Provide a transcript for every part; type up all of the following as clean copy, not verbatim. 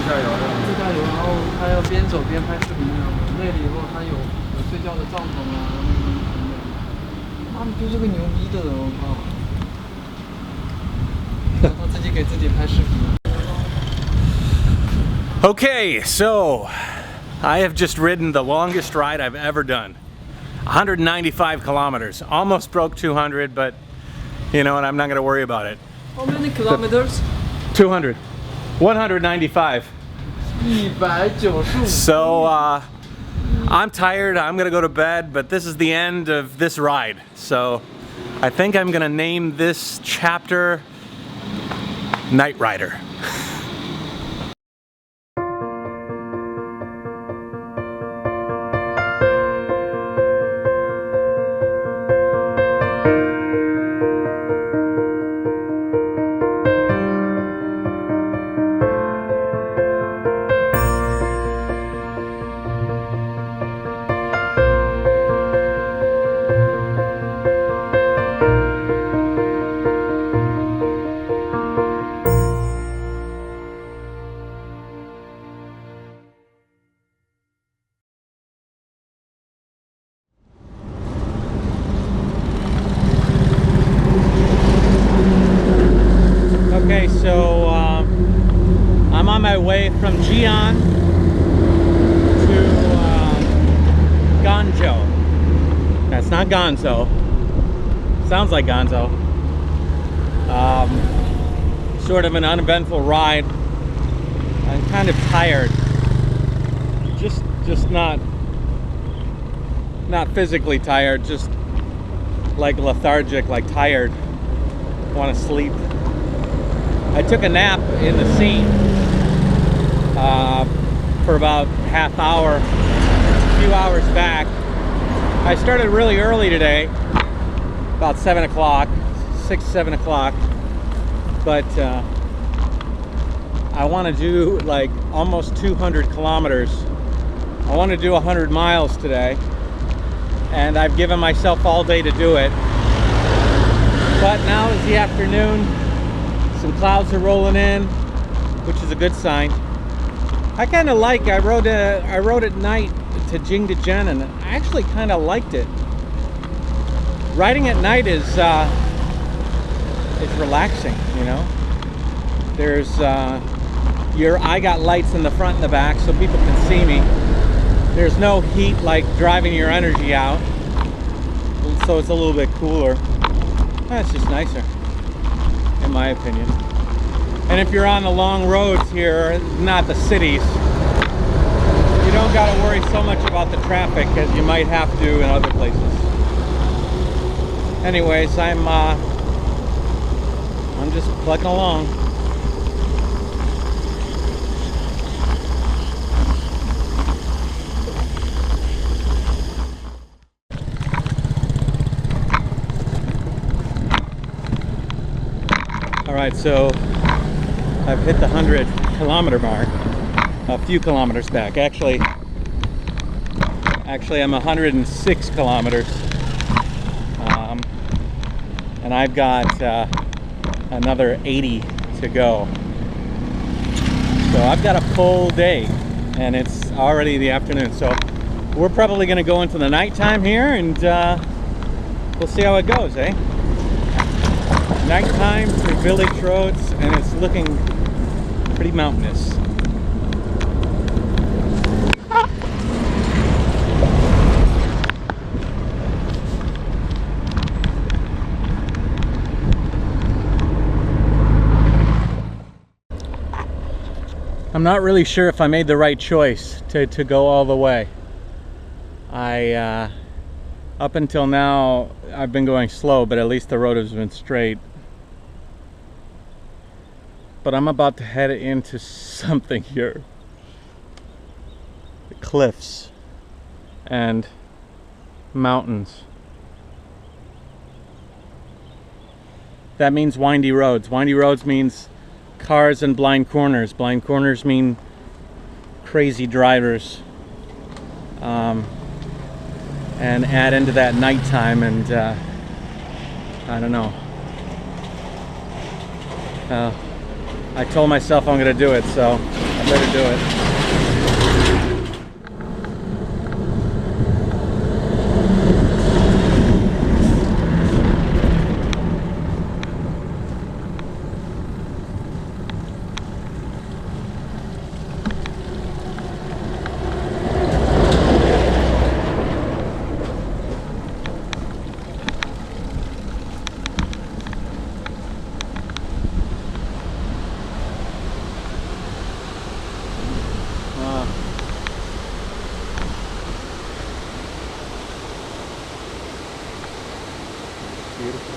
驾游的。自驾游，然后他要边走边拍视频那样的。累了以后，他有睡觉的帐篷啊，那个什么的。妈的，就是个牛逼的人，我靠！他自己给自己拍视频。Okay, so I have just ridden the longest ride I've ever done. 195 kilometers. Almost broke 200, but you know what? I'm not going to worry about it. How many kilometers? 200. 195. 195. So I'm tired. I'm going to go to bed, but this is the end of this ride. So I think I'm going to name this chapter Night Rider. Okay, so I'm on my way from Ji'an to Guangzhou. That's not Gonzo. Sounds like Gonzo. Sort of an uneventful ride. I'm kind of tired. Just not physically tired, just like lethargic, like tired. Want to sleep. I took a nap in the scene for about half hour, a few hours back. I started really early today, about 7 o'clock, 6, 7 o'clock, but I want to do like almost 200 kilometers. I want to do 100 miles today, and I've given myself all day to do it. But now is the afternoon. Some clouds are rolling in, which is a good sign. I kind of like. I rode at night to Ji'an, and I actually kind of liked it. Riding at night is relaxing, you know. There's I got lights in the front and the back, so people can see me. There's no heat like driving your energy out, so it's a little bit cooler. That's just nicer, in my opinion. And if you're on the long roads here, not the cities, you don't got to worry so much about the traffic as you might have to in other places. Anyways, I'm just plugging along. Alright, so I've hit the 100 kilometer mark a few kilometers back. Actually I'm 106 kilometers, and I've got another 80 to go. So I've got a full day, and it's already the afternoon. So we're probably going to go into the nighttime here, and we'll see how it goes, eh? Nighttime through village roads, and it's looking pretty mountainous. I'm not really sure if I made the right choice to go all the way. Up until now, I've been going slow, but at least the road has been straight. But I'm about to head into something here. The cliffs and mountains. That means windy roads. Windy roads means cars and blind corners. Blind corners mean crazy drivers. And add into that nighttime, and I don't know. I told myself I'm going to do it, so better do it. Beautiful.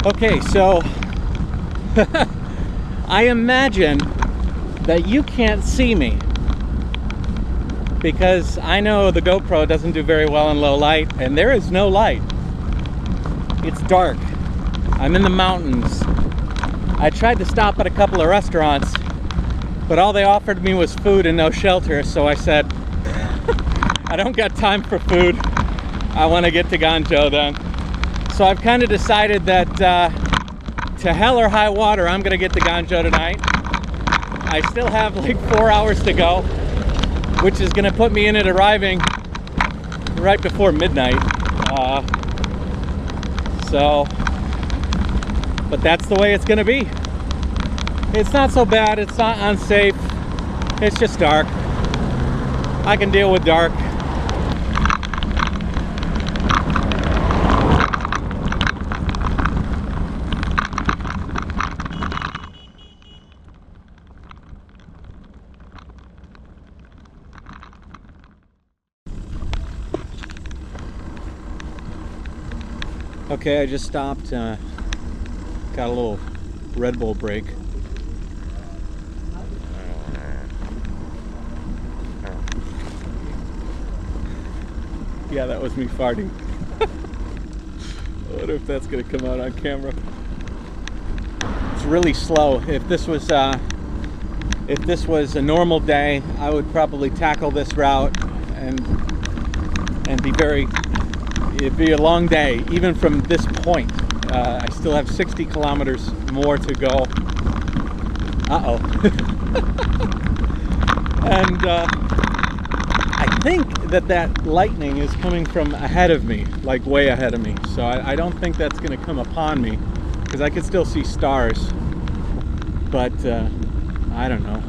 Okay, so I imagine that you can't see me because I know the GoPro doesn't do very well in low light, and there is no light. It's dark. I'm in the mountains. I tried to stop at a couple of restaurants, but all they offered me was food and no shelter, so I said, I don't got time for food. I want to get to Ganzhou then. So I've kind of decided that to hell or high water, I'm going to get to Ganzhou tonight. I still have like 4 hours to go, which is going to put me in at arriving right before midnight. But that's the way it's going to be. It's not so bad. It's not unsafe. It's just dark. I can deal with dark. Okay, I just stopped, got a little Red Bull break. Yeah, that was me farting. I wonder if that's gonna come out on camera. It's really slow. If this was a normal day, I would probably tackle this route and be very. It'd be a long day, even from this point. I still have 60 kilometers more to go. Uh-oh. And I think that lightning is coming from ahead of me, like way ahead of me. So I don't think that's going to come upon me, because I could still see stars. But I don't know.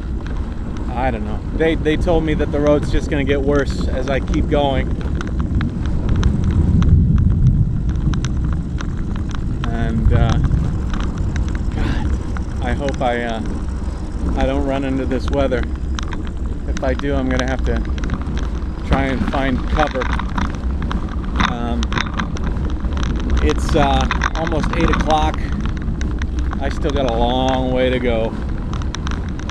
I don't know. They told me that the road's just going to get worse as I keep going. And God, I hope I don't run into this weather. If I do, I'm gonna have to try and find cover. It's almost 8 o'clock. I still got a long way to go,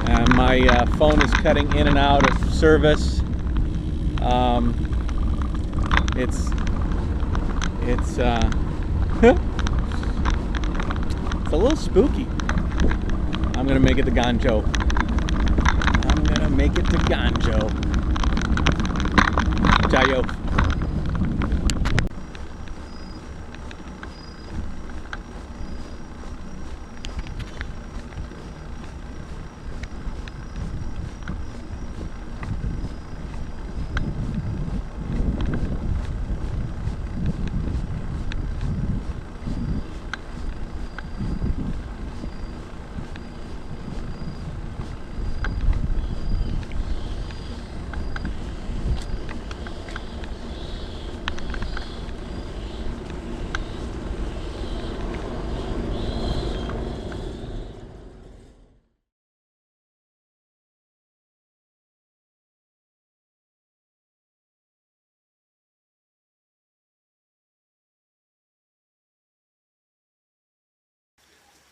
and my phone is cutting in and out of service. It's it's a little spooky. I'm gonna make it to Ganzhou. I'm gonna make it to Ganzhou. JaYoe.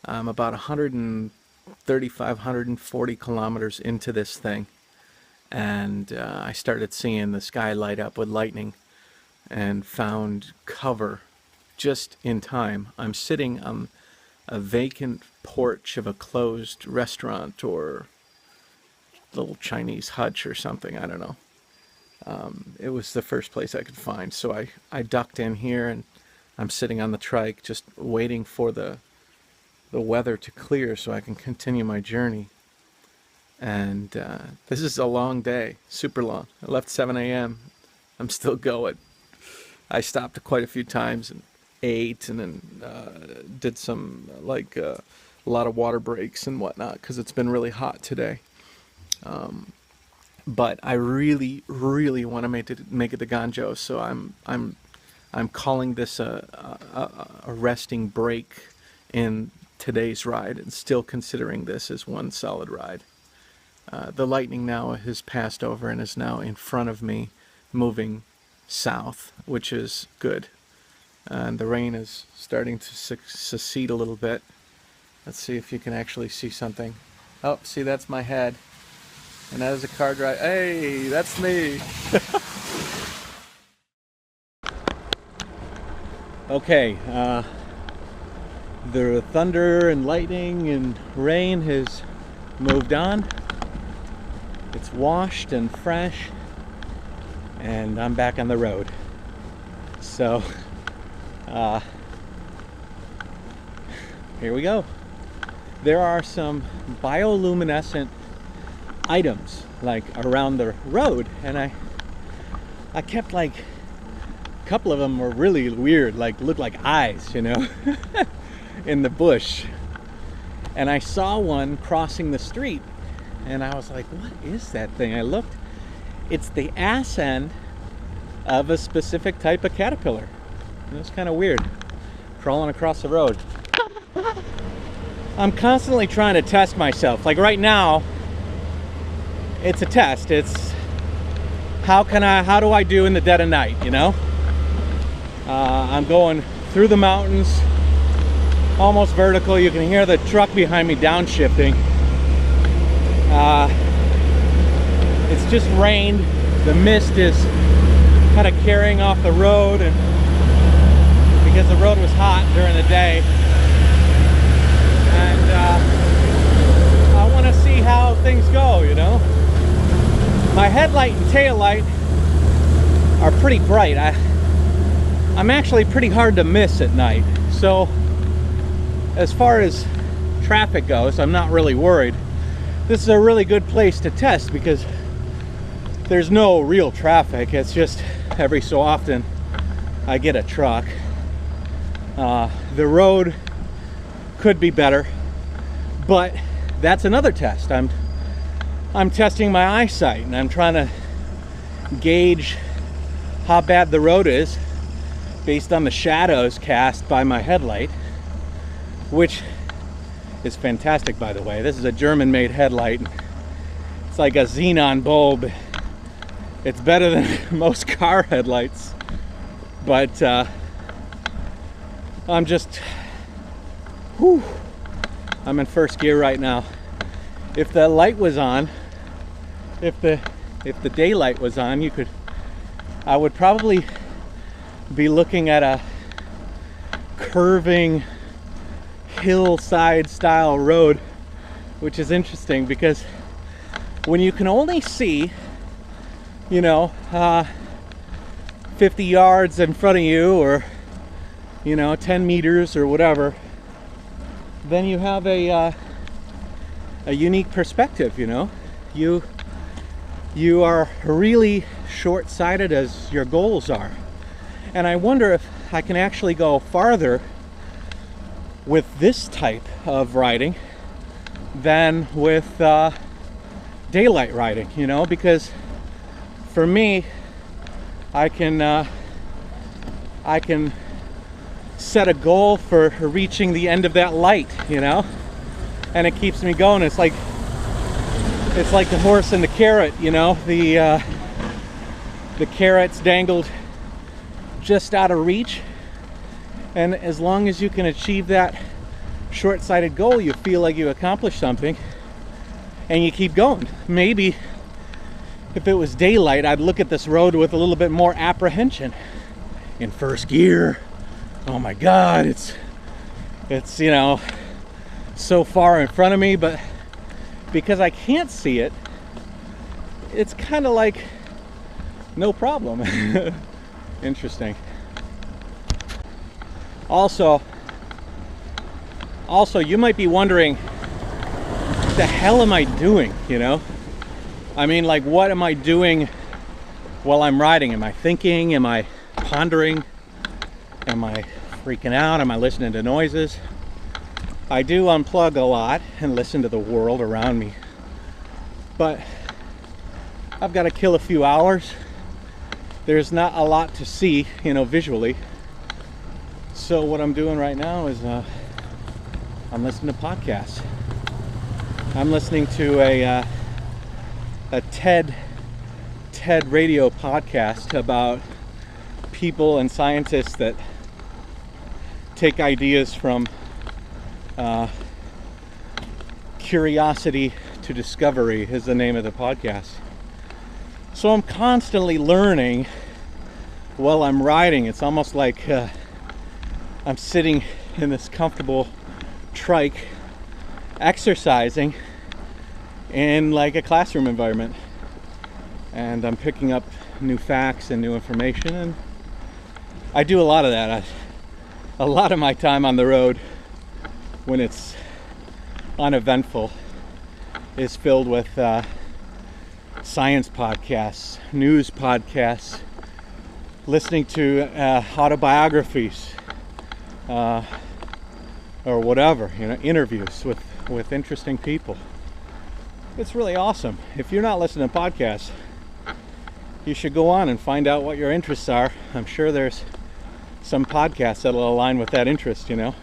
I'm about 130 3,540 kilometers into this thing, and I started seeing the sky light up with lightning and found cover just in time. I'm sitting on a vacant porch of a closed restaurant or little Chinese hutch or something, I don't know. It was the first place I could find, so I ducked in here, and I'm sitting on the trike just waiting for the weather to clear so I can continue my journey. And this is a long day, super long. I left 7 a.m. I'm still going. I stopped quite a few times and ate, and then did some a lot of water breaks and whatnot because it's been really hot today. But I really want to make it to Ganzhou, so I'm calling this a resting break in today's ride, and still considering this as one solid ride. The lightning now has passed over and is now in front of me, moving south, which is good. And the rain is starting to secede a little bit. Let's see if you can actually see something. Oh, see, that's my head. And that is a car drive. Hey, that's me. Okay, the thunder and lightning and rain has moved on. It's washed and fresh, and I'm back on the road. So, here we go. There are some bioluminescent items around the road, and I kept a couple of them were really weird, looked like eyes, in the bush. And I saw one crossing the street, and I was like, what is that thing? I looked. It's the ass end of a specific type of caterpillar. It was kind of weird, crawling across the road. I'm constantly trying to test myself. Like right now, it's a test. It's how do I do in the dead of night, I'm going through the mountains, almost vertical. You can hear the truck behind me downshifting. It's just rained. The mist is kind of carrying off the road, and because the road was hot during the day. And I want to see how things go, My headlight and tail light are pretty bright. I'm actually pretty hard to miss at night. So as far as traffic goes, I'm not really worried. This is a really good place to test because there's no real traffic. It's just every so often I get a truck. The road could be better, but that's another test. I'm testing my eyesight, and I'm trying to gauge how bad the road is based on the shadows cast by my headlight, which is fantastic, by the way. This is a German-made headlight. It's like a xenon bulb. It's better than most car headlights, but I'm in first gear right now. If the light was on, if the daylight was on, I would probably be looking at a curving hillside style road, which is interesting because when you can only see 50 yards in front of you, or 10 meters or whatever, then you have a unique perspective. You are really short-sighted as your goals are. And I wonder if I can actually go farther with this type of riding than with daylight riding, because for me, I can set a goal for reaching the end of that light, and it keeps me going. It's like the horse and the carrot, the carrot's dangled just out of reach, and as long as you can achieve that short-sighted goal, you feel like you accomplished something and you keep going. Maybe if it was daylight, I'd look at this road with a little bit more apprehension. In first gear, oh my God, it's you know, so far in front of me, but because I can't see it, it's kind of like no problem. Interesting. Also, you might be wondering, what the hell am I doing, you know? I mean, like, what am I doing while I'm riding? Am I thinking? Am I pondering? Am I freaking out? Am I listening to noises? I do unplug a lot and listen to the world around me, but I've got to kill a few hours. There's not a lot to see, you know, visually. So what I'm doing right now is I'm listening to podcasts. I'm listening to a TED radio podcast about people and scientists that take ideas from curiosity to discovery is the name of the podcast. So I'm constantly learning while I'm riding. It's almost like I'm sitting in this comfortable trike exercising in like a classroom environment, and I'm picking up new facts and new information, and I do a lot of that. A lot of my time on the road, when it's uneventful, is filled with science podcasts, news podcasts, listening to autobiographies, or whatever, you know, interviews with interesting people. It's really awesome. If you're not listening to podcasts, you should go on and find out what your interests are. I'm sure there's some podcasts that'll align with that interest, you know.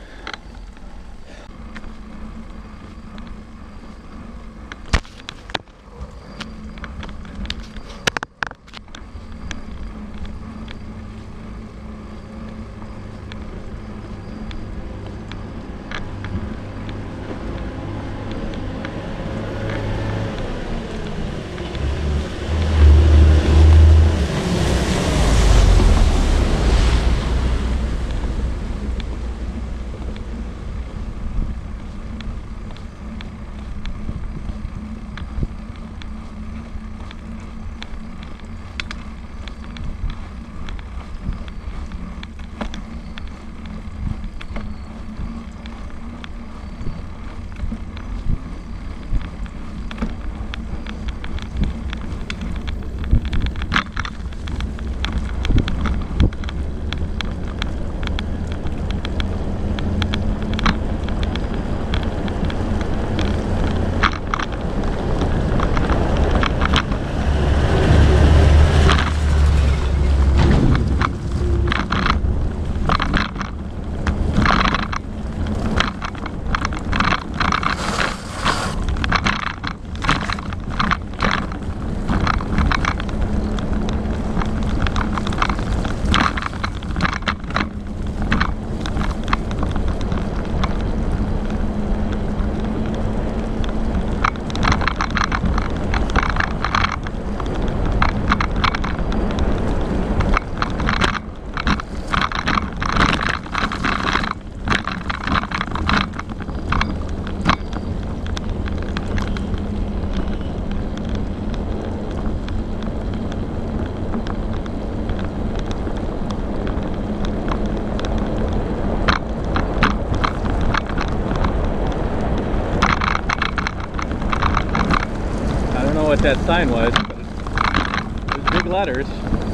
What that sign was, but it was big letters.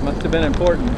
Must have been important.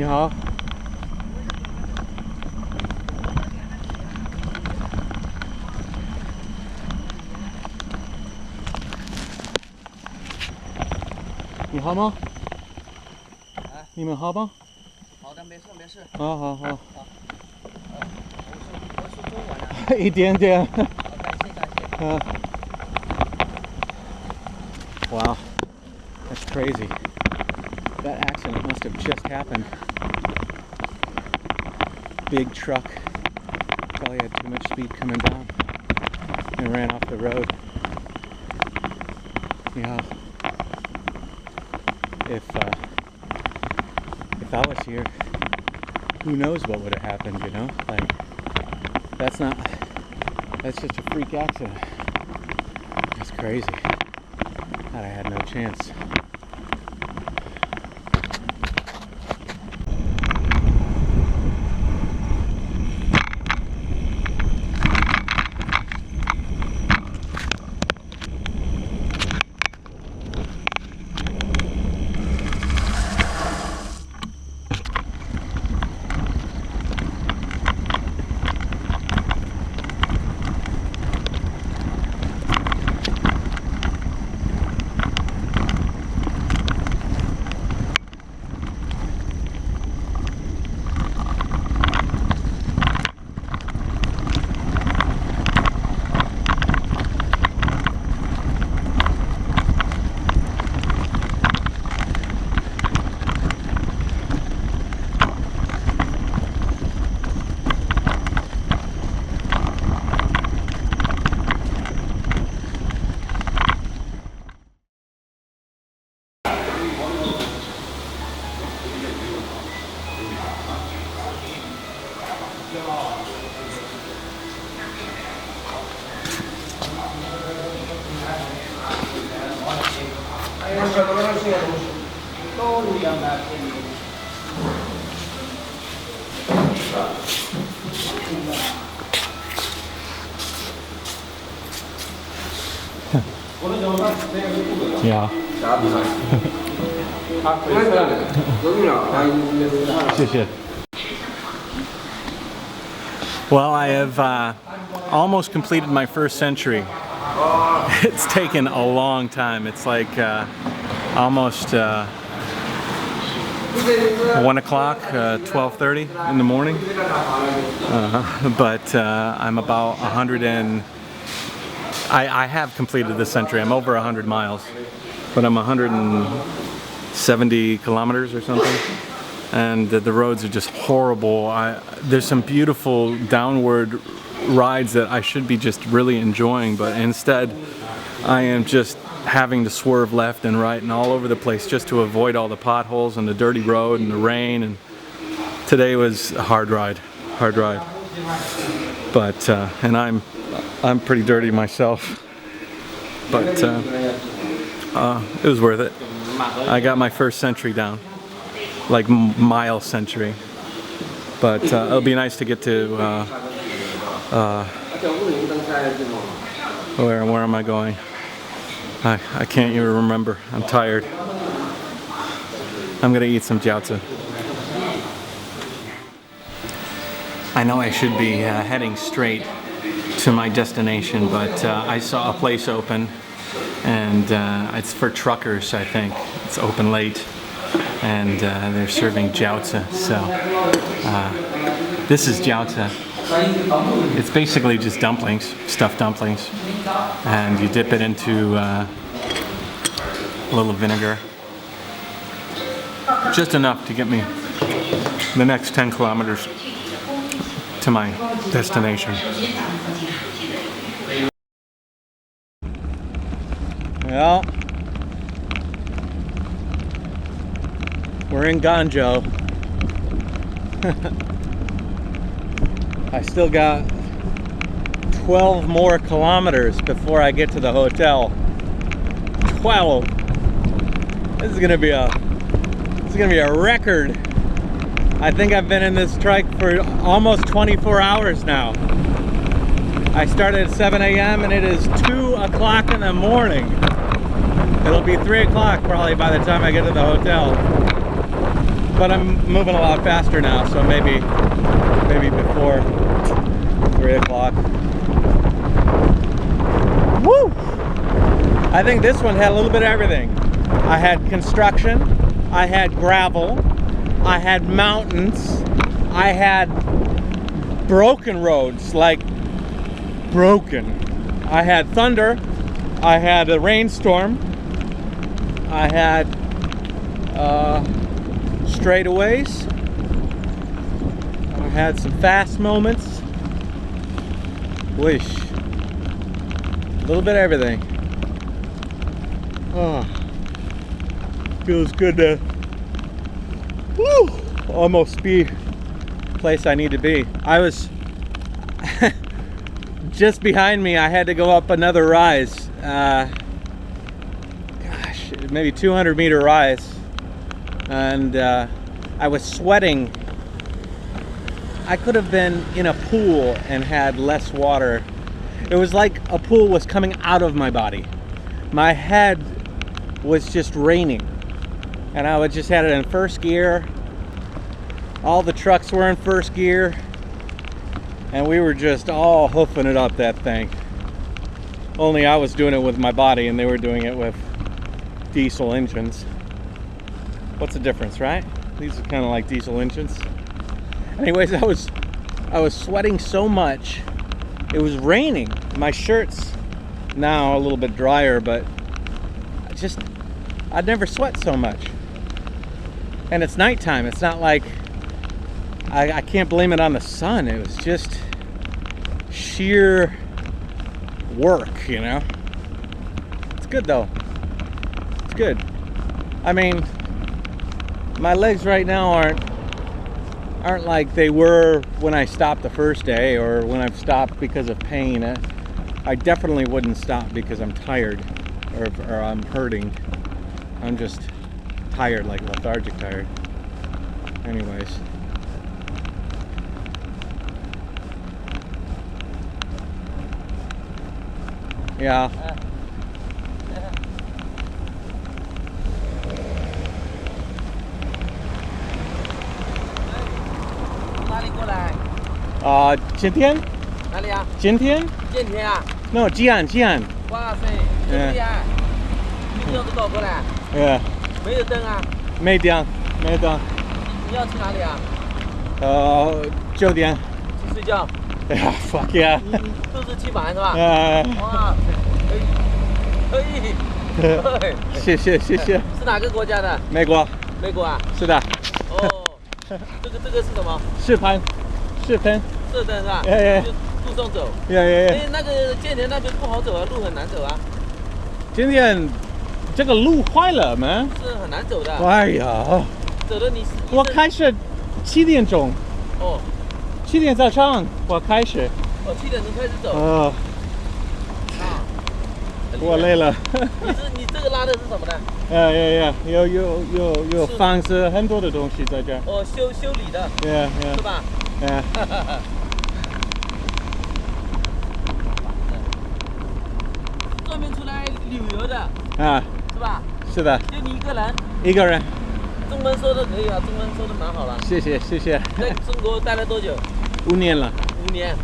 你好。你好吗？你们好吗？好的，没事没事。好好好。我是中文啊。一点点。好，感谢。Wow, that's crazy. That accident must have just happened. Big truck probably had too much speed coming down and ran off the road. Yeah. If I was here, who knows what would have happened, you know? Like, that's just a freak accident. That's crazy. Thought I had no chance. Yeah. 谢谢。Well, I have almost completed my first century. It's taken a long time. It's like almost 1 o'clock, 12:30 in the morning. But I'm about 100 and... I have completed this century. I'm over 100 miles, but I'm 170 kilometers or something. And the roads are just horrible. There's some beautiful downward rides that I should be just really enjoying, but instead I am just having to swerve left and right and all over the place just to avoid all the potholes and the dirty road and the rain. And today was a hard ride. But and I'm pretty dirty myself, but it was worth it. I got my first century down, like mile century. But it'll be nice to get to where am I going? I can't even remember. I'm tired. I'm gonna eat some jiaozi. I know I should be heading straight to my destination, but I saw a place open, and it's for truckers, I think. It's open late, and they're serving jiaozi. So this is jiaozi. It's basically just dumplings, stuffed dumplings, and you dip it into a little vinegar, just enough to get me the next 10 kilometers to my destination. Well, we're in Guangzhou. I still got 12 more kilometers before I get to the hotel. 12. This is gonna be a record. I think I've been in this trike for almost 24 hours now. I started at 7 a.m. and it is 2 o'clock in the morning. It'll be 3 o'clock probably by the time I get to the hotel. but I'm moving a lot faster now, so maybe before 3 o'clock. Woo! I think this one had a little bit of everything. I had construction, I had gravel, I had mountains, I had broken roads, like broken. I had thunder, I had a rainstorm, I had straightaways, I had some fast moments. Wish. A little bit of everything. Oh, feels good to almost be place I need to be. I was just behind me. I had to go up another rise. Gosh, maybe 200-meter rise, and I was sweating. I could have been in a pool and had less water. It was like a pool was coming out of my body. My head was just raining, and I just had it in first gear. All the trucks were in first gear, and we were just all hoofing it up that thing. Only I was doing it with my body, and they were doing it with diesel engines. What's the difference, right? These are kind of like diesel engines. Anyways, I was sweating so much. It was raining. My shirt's now a little bit drier, but I'd never sweat so much. And it's nighttime. It's not like I can't blame it on the sun. It was just sheer work, you know. It's good though. It's good. I mean, my legs right now aren't like they were when I stopped the first day, or when I've stopped because of pain. I definitely wouldn't stop because I'm tired or I'm hurting. I'm just tired, like lethargic tired. Anyways. Yeah.今天？哪里啊？今天？今天啊 ？No, Ji'an. 哇塞，这么厉害！你用这个过来？没有灯啊？没灯。你要去哪里啊？酒店。去睡觉。哎呀 ，fuck yeah！ 你都是去玩是吧？哇，可以。谢谢。是哪个国家的？美国。美国啊？是的。哦，这个是什么？视频。射灯是吧？就路上走。那个建田那边不好走啊，路很难走啊。今天这个路坏了吗？是很难走的。哎呀，走的你。我开始7点钟。哦。7点早上我开始。哦，7点钟开始走。哦。我累了。你这个拉的是什么呢？有房子，很多的东西在这儿。哦，修理的。是吧？专门出来旅游的。是吧？是的。就你一个人？一个人。中文说的可以啊，中文说的蛮好了。谢谢。在中国待了多久？5年了。5年。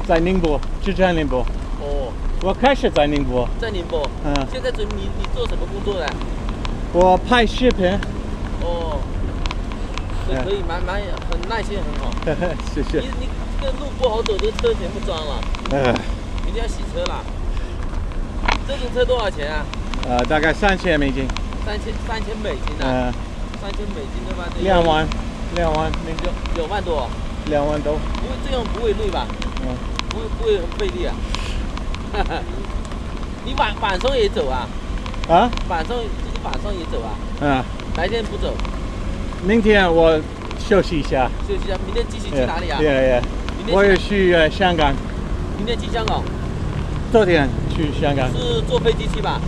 在宁波，之前宁波。哦。我开始在宁波。在宁波。现在你做什么工作的？我拍视频。哦。可以，很耐心，很好。谢谢。你这个路不好走，这个车全部脏了。明天要洗车了。这种车多少钱啊？大概3000美金。3000美金啊？3000美金的话，2万，2万多。2万多。因为这样不会累吧？不会很费力啊。你晚上也走啊？晚上也走啊？白天不走。明天我休息一下。明天继续去哪里啊？我也去香港。明天去香港？昨天去香港。是坐飞机去吧？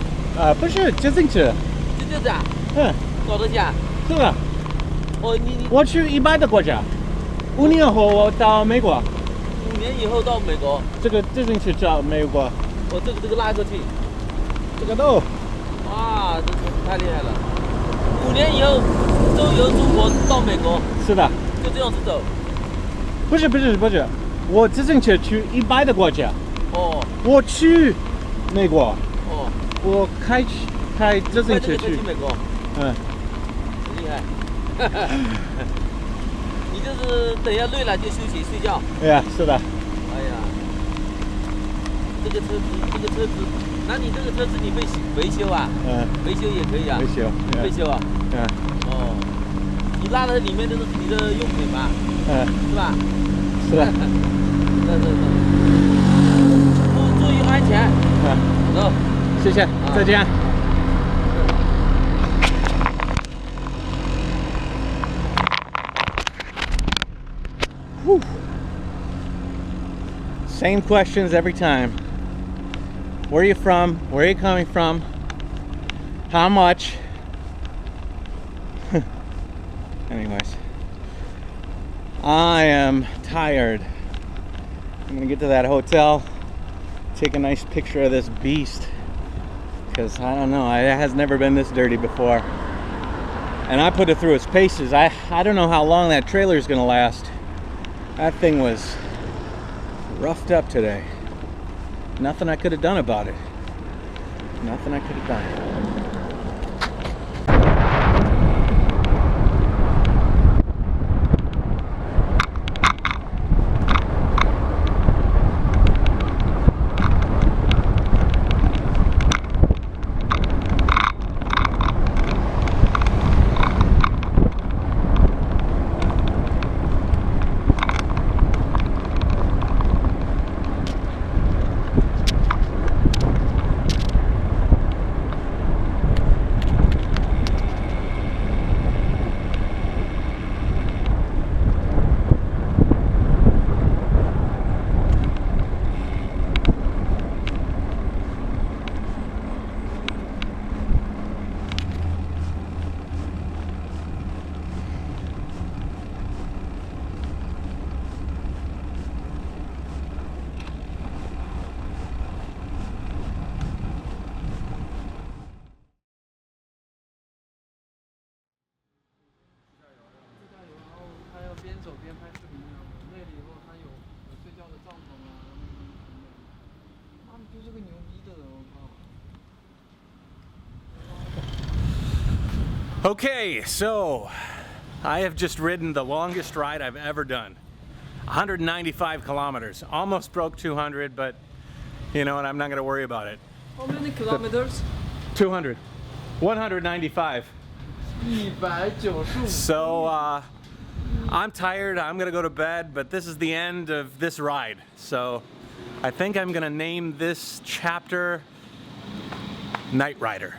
不是，自行车。自行车啊？多少钱啊？是的。我去一般的国家。5年后我到美国。5年以后到美国？这个自行车到美国。这个拉过去。这个都。哇，这太厉害了！5年以后。周游中国到美国，是的，就这样子走。不是，我自行车去100的国家，哦我去美国，哦，我开自行车去开这个车去，美国，嗯，很厉害。你就是等一下累了就休息睡觉。哎呀，是的，哎呀，这个车子，那你这个车子你维修啊？嗯，维修也可以啊。维修啊。嗯，哦，你拉的里面都是你的用品吧？嗯，是吧？是的，走。注意安全。嗯，走。谢谢，再见。Whew. Same questions every time. Where are you from? Where are you coming from? How much? Anyways, I am tired. I'm gonna get to that hotel, take a nice picture of this beast, because I don't know, it has never been this dirty before. And I put it through its paces. I don't know how long that trailer is gonna last. That thing was roughed up today. Nothing I could have done about it. Nothing I could have done. Okay, so I have just ridden the longest ride I've ever done. 195 kilometers. Almost broke 200, but you know what, I'm not going to worry about it. How many kilometers? 200. 195. 195. So I'm tired, I'm going to go to bed, but this is the end of this ride. So I think I'm going to name this chapter Night Rider.